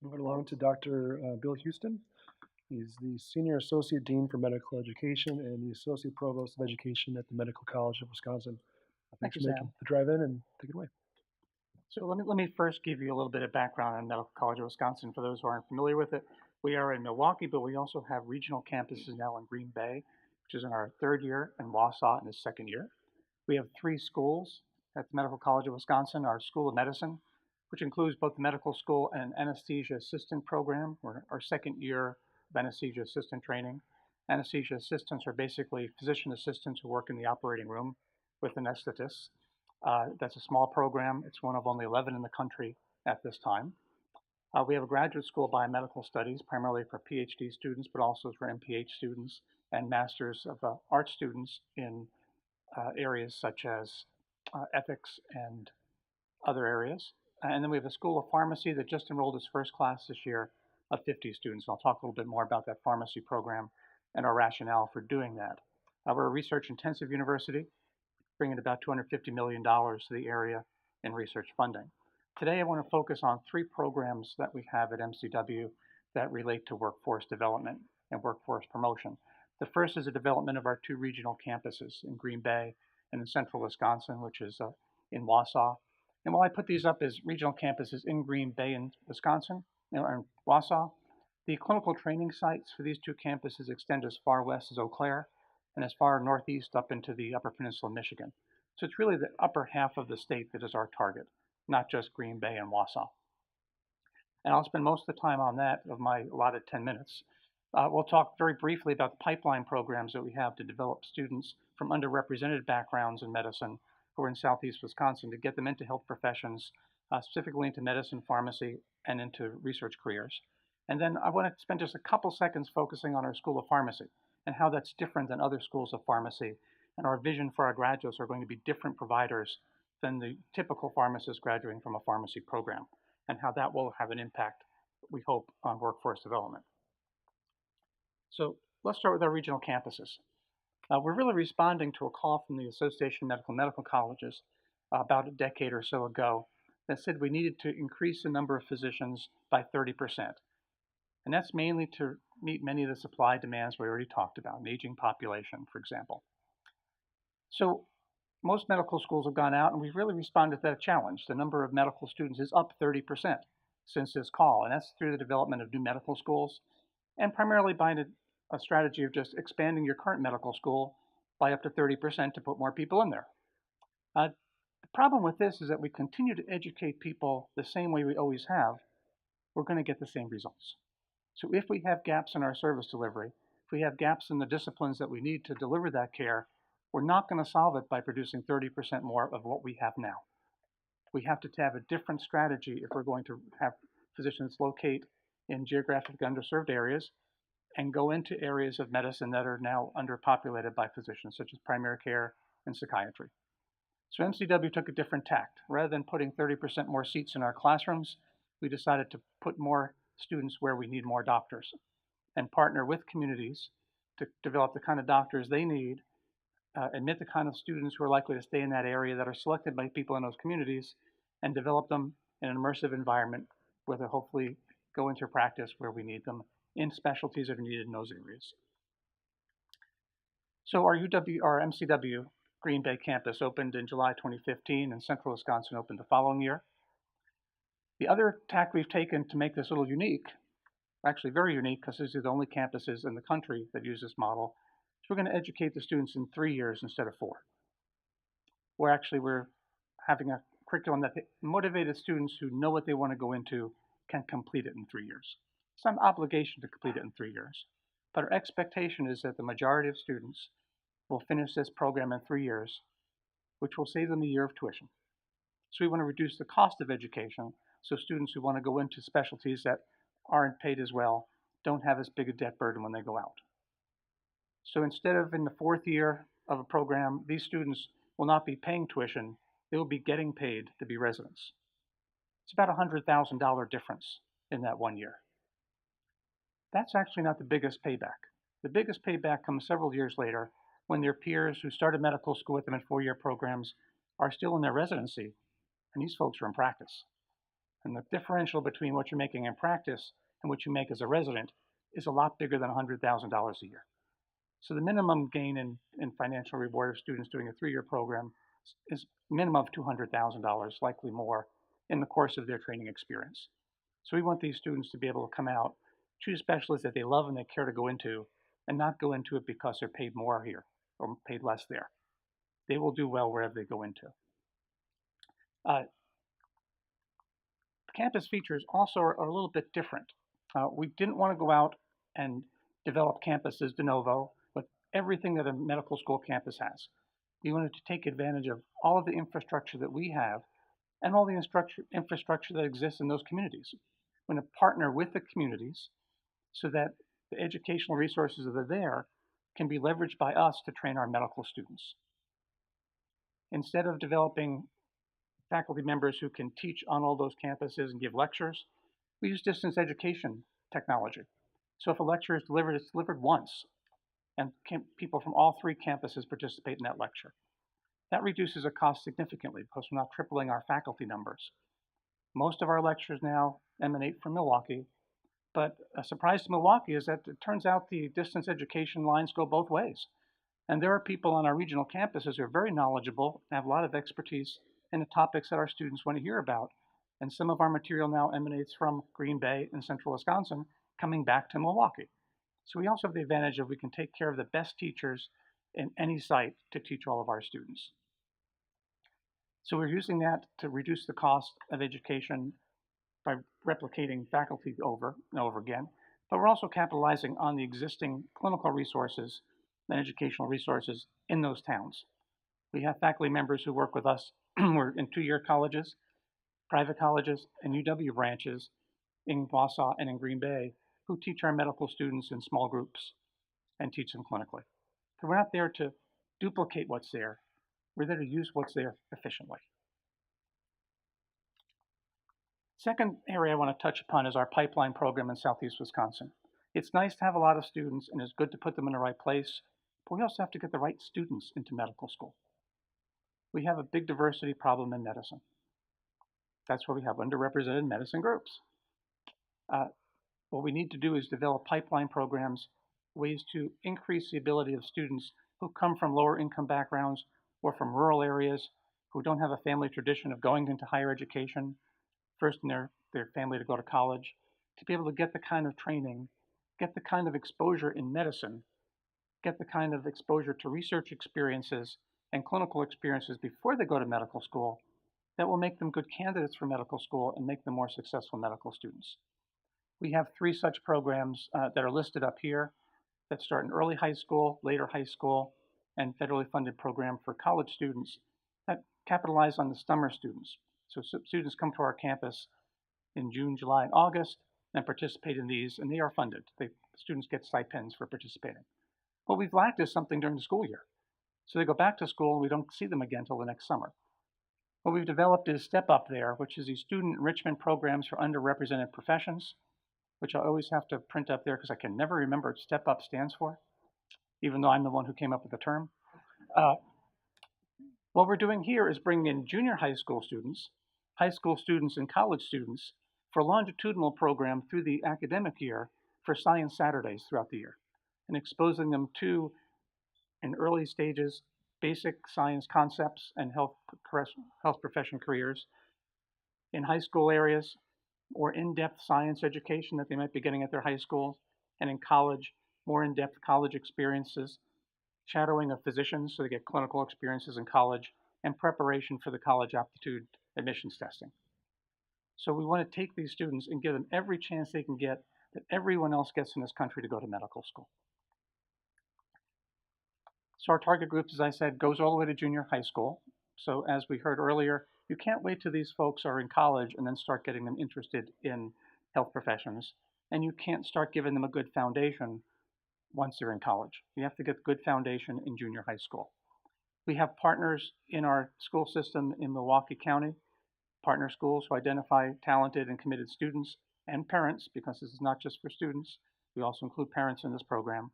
Moving along to Dr. Bill Hueston. He's the Senior Associate Dean for Medical Education and the Associate Provost of Education at the Medical College of Wisconsin. Thank Thanks you, for making Sam. the drive in and take it away. So let me first give you a little bit of background on Medical College of Wisconsin for those who aren't familiar with it. We are in Milwaukee, but we also have regional campuses now in Green Bay, which is in our third year, and Wausau in its second year. We have three schools at the Medical College of Wisconsin: our School of Medicine, which includes both the medical school and anesthesia assistant program. We're our second year of anesthesia assistant training. Anesthesia assistants are basically physician assistants who work in the operating room with anesthetists. That's a small program. It's one of only 11 in the country at this time. We have a graduate school of biomedical studies, primarily for PhD students, but also for MPH students and Masters of Art students in areas such as ethics and other areas. And then we have a School of Pharmacy that just enrolled its first class this year of 50 students. I'll talk a little bit more about that pharmacy program and our rationale for doing that. We're a research intensive university, bringing about $250 million to the area in research funding. Today, I want to focus on three programs that we have at MCW that relate to workforce development and workforce promotion. The first is the development of our two regional campuses in Green Bay and in central Wisconsin, which is in Wausau. And while I put these up as regional campuses in Green Bay and Wisconsin, or in Wausau, the clinical training sites for these two campuses extend as far west as Eau Claire and as far northeast up into the Upper Peninsula of Michigan. So it's really the upper half of the state that is our target, not just Green Bay and Wausau. And I'll spend most of the time on that of my allotted 10 minutes. We'll talk very briefly about the pipeline programs that we have to develop students from underrepresented backgrounds in medicine who are in southeast Wisconsin to get them into health professions, specifically into medicine, pharmacy, and into research careers. And then I want to spend just a couple seconds focusing on our School of Pharmacy and how that's different than other schools of pharmacy. And our vision for our graduates are going to be different providers than the typical pharmacist graduating from a pharmacy program, and how that will have an impact, we hope, on workforce development. So let's start with our regional campuses. We're really responding to a call from the Association of Medical Colleges about a decade or so ago that said we needed to increase the number of physicians by 30%. And that's mainly to meet many of the supply demands we already talked about, an aging population, for example. So most medical schools have gone out and we've really responded to that challenge. The number of medical students is up 30% since this call, and that's through the development of new medical schools and primarily by a strategy of just expanding your current medical school by up to 30% to put more people in there. The problem with this is that we continue to educate people the same way we always have, we're going to get the same results. So if we have gaps in our service delivery, if we have gaps in the disciplines that we need to deliver that care, we're not going to solve it by producing 30% more of what we have now. We have to have a different strategy if we're going to have physicians locate in geographically underserved areas and go into areas of medicine that are now underpopulated by physicians, such as primary care and psychiatry. So MCW took a different tact. Rather than putting 30% more seats in our classrooms, we decided to put more students where we need more doctors and partner with communities to develop the kind of doctors they need, admit the kind of students who are likely to stay in that area that are selected by people in those communities, and develop them in an immersive environment where they'll hopefully go into practice where we need them in specialties that are needed in those areas. So our MCW Green Bay campus opened in July 2015 and Central Wisconsin opened the following year. The other tack we've taken to make this a little unique, actually very unique because these are the only campuses in the country that use this model, is we're going to educate the students in 3 years instead of 4. We're having a curriculum that motivated students who know what they want to go into can complete it in 3 years. Some obligation to complete it in 3 years. But our expectation is that the majority of students will finish this program in 3 years, which will save them a year of tuition. So we want to reduce the cost of education so students who want to go into specialties that aren't paid as well don't have as big a debt burden when they go out. So instead of in the 4th year of a program, these students will not be paying tuition, they will be getting paid to be residents. It's about a $100,000 difference in that 1 year. That's actually not the biggest payback. The biggest payback comes several years later when their peers who started medical school with them in 4-year programs are still in their residency, and these folks are in practice. And the differential between what you're making in practice and what you make as a resident is a lot bigger than $100,000 a year. So the minimum gain in financial reward of students doing a 3-year program is minimum of $200,000, likely more, in the course of their training experience. So we want these students to be able to come out, choose specialties that they love and they care to go into, and not go into it because they're paid more here or paid less there. They will do well wherever they go into. Uh, Campus features also are a little bit different. We didn't want to go out and develop campuses de novo with everything that a medical school campus has. We wanted to take advantage of all of the infrastructure that we have and all the infrastructure that exists in those communities. We're going to partner with the communities so that the educational resources that are there can be leveraged by us to train our medical students. Instead of developing faculty members who can teach on all those campuses and give lectures, we use distance education technology. So if a lecture is delivered, it's delivered once, and people from all 3 campuses participate in that lecture. That reduces the cost significantly because we're not tripling our faculty numbers. Most of our lectures now emanate from Milwaukee, but a surprise to Milwaukee is that it turns out the distance education lines go both ways. And there are people on our regional campuses who are very knowledgeable and have a lot of expertise in the topics that our students want to hear about. And some of our material now emanates from Green Bay and central Wisconsin coming back to Milwaukee. So we also have the advantage of we can take care of the best teachers in any site to teach all of our students. So we're using that to reduce the cost of education by replicating faculty over and over again, but we're also capitalizing on the existing clinical resources and educational resources in those towns. We have faculty members who work with us. We're in 2-year colleges, private colleges, and UW branches in Wausau and in Green Bay who teach our medical students in small groups and teach them clinically. So we're not there to duplicate what's there. We're there to use what's there efficiently. Second area I want to touch upon is our pipeline program in Southeast Wisconsin. It's nice to have a lot of students and it's good to put them in the right place, but we also have to get the right students into medical school. We have a big diversity problem in medicine. That's where we have underrepresented medicine groups. What we need to do is develop pipeline programs, ways to increase the ability of students who come from lower income backgrounds or from rural areas who don't have a family tradition of going into higher education, first in their family to go to college, to be able to get the kind of training, get the kind of exposure in medicine, get the kind of exposure to research experiences and clinical experiences before they go to medical school that will make them good candidates for medical school and make them more successful medical students. We have 3 such programs that are listed up here that start in early high school, later high school, and federally funded program for college students that capitalize on the summer students. So students come to our campus in June, July, and August and participate in these, and they are funded. Students get stipends for participating. What we've lacked is something during the school year. So they go back to school and we don't see them again until the next summer. What we've developed is Step Up There, which is these student enrichment programs for underrepresented professions, which I always have to print up there because I can never remember what Step Up stands for, even though I'm the one who came up with the term. What we're doing here is bringing in junior high school students, and college students for a longitudinal program through the academic year for Science Saturdays throughout the year and exposing them to, in early stages, basic science concepts and health profession careers. In high school areas, more in-depth science education that they might be getting at their high schools, and in college, more in-depth college experiences, shadowing of physicians so they get clinical experiences in college, and preparation for the college aptitude admissions testing. So we want to take these students and give them every chance they can get that everyone else gets in this country to go to medical school. So our target group, as I said, goes all the way to junior high school. So as we heard earlier, you can't wait till these folks are in college and then start getting them interested in health professions. And you can't start giving them a good foundation once they're in college. You have to get a good foundation in junior high school. We have partners in our school system in Milwaukee County, partner schools who identify talented and committed students and parents, because this is not just for students. We also include parents in this program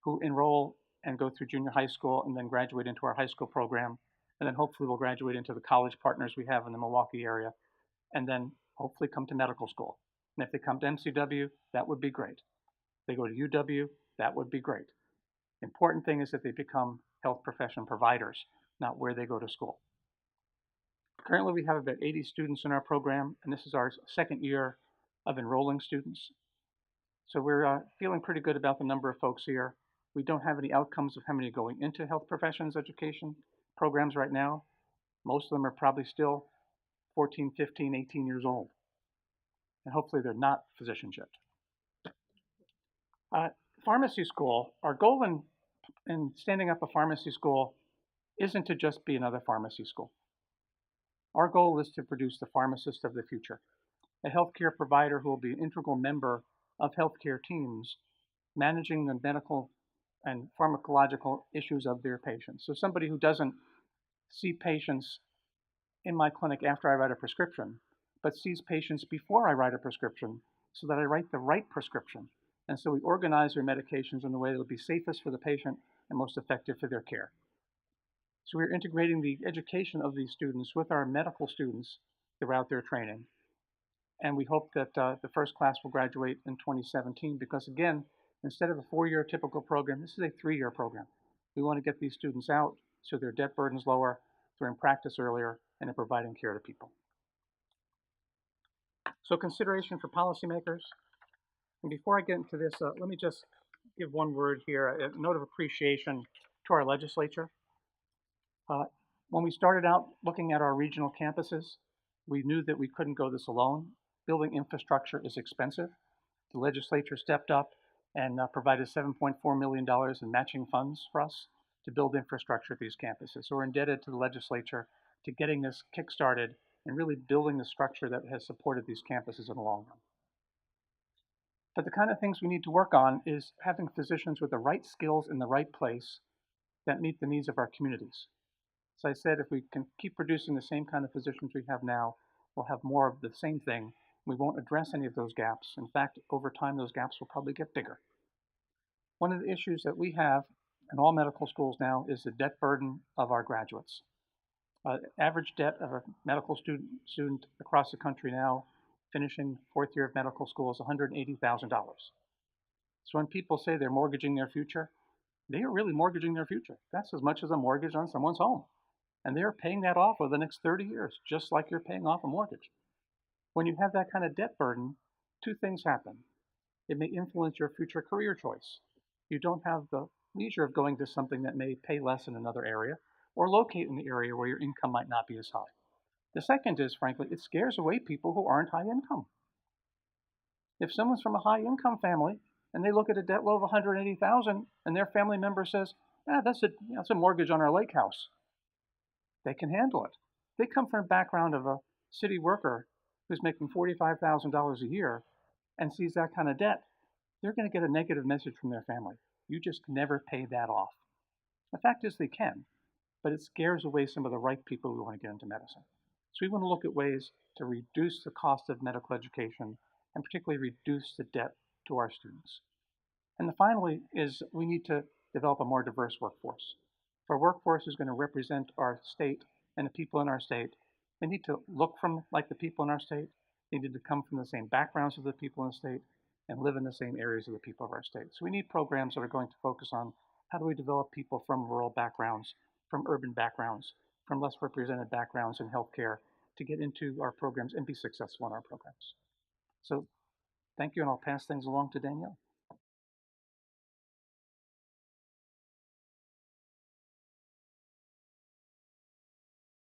who enroll and go through junior high school and then graduate into our high school program. And then hopefully we'll graduate into the college partners we have in the Milwaukee area. And then hopefully come to medical school. And if they come to MCW, that would be great. If they go to UW, that would be great. Important thing is that they become health profession providers, not where they go to school. Currently, we have about 80 students in our program, and this is our second year of enrolling students. So we're feeling pretty good about the number of folks here. We don't have any outcomes of how many are going into health professions education programs right now. Most of them are probably still 14, 15, 18 years old. And hopefully they're not physicians yet. Pharmacy school, our goal in standing up a pharmacy school isn't to just be another pharmacy school. Our goal is to produce the pharmacist of the future, a healthcare provider who will be an integral member of healthcare teams managing the medical and pharmacological issues of their patients. So somebody who doesn't see patients in my clinic after I write a prescription, but sees patients before I write a prescription so that I write the right prescription. And so we organize their medications in the way that will be safest for the patient and most effective for their care. So we're integrating the education of these students with our medical students throughout their training. And we hope that the first class will graduate in 2017 because, again, instead of a 4-year typical program, this is a 3-year program. We want to get these students out so their debt burden's lower, they're in practice earlier, and they're providing care to people. So consideration for policymakers. And before I get into this, let me just give one word here, a note of appreciation to our legislature. When we started out looking at our regional campuses, we knew that we couldn't go this alone. Building infrastructure is expensive. The legislature stepped up and provided $7.4 million in matching funds for us to build infrastructure at these campuses. So we're indebted to the legislature to getting this kick-started and really building the structure that has supported these campuses in the long run. But the kind of things we need to work on is having physicians with the right skills in the right place that meet the needs of our communities. As I said, if we can keep producing the same kind of physicians we have now, we'll have more of the same thing. We won't address any of those gaps. In fact, over time, those gaps will probably get bigger. One of the issues that we have in all medical schools now is the debt burden of our graduates. Average debt of a medical student across the country now, finishing 4th year of medical school, is $180,000. So when people say they're mortgaging their future, they are really mortgaging their future. That's as much as a mortgage on someone's home. And they're paying that off over the next 30 years, just like you're paying off a mortgage. When you have that kind of debt burden, 2 things happen. It may influence your future career choice. You don't have the leisure of going to something that may pay less in another area or locate in the area where your income might not be as high. The second is, frankly, it scares away people who aren't high income. If someone's from a high income family and they look at a debt load of $180,000 and their family member says, that's a mortgage on our lake house, they can handle it. They come from a background of a city worker who's making $45,000 a year and sees that kind of debt, they're going to get a negative message from their family. You just never pay that off. The fact is they can, but it scares away some of the right people who want to get into medicine. So we want to look at ways to reduce the cost of medical education and particularly reduce the debt to our students. And finally is we need to develop a more diverse workforce. If our workforce is going to represent our state and the people in our state, they need to look like the people in our state. They need to come from the same backgrounds as the people in the state and live in the same areas of the people of our state. So we need programs that are going to focus on how do we develop people from rural backgrounds, from urban backgrounds, from less represented backgrounds in healthcare to get into our programs and be successful in our programs. So thank you, and I'll pass things along to Danielle.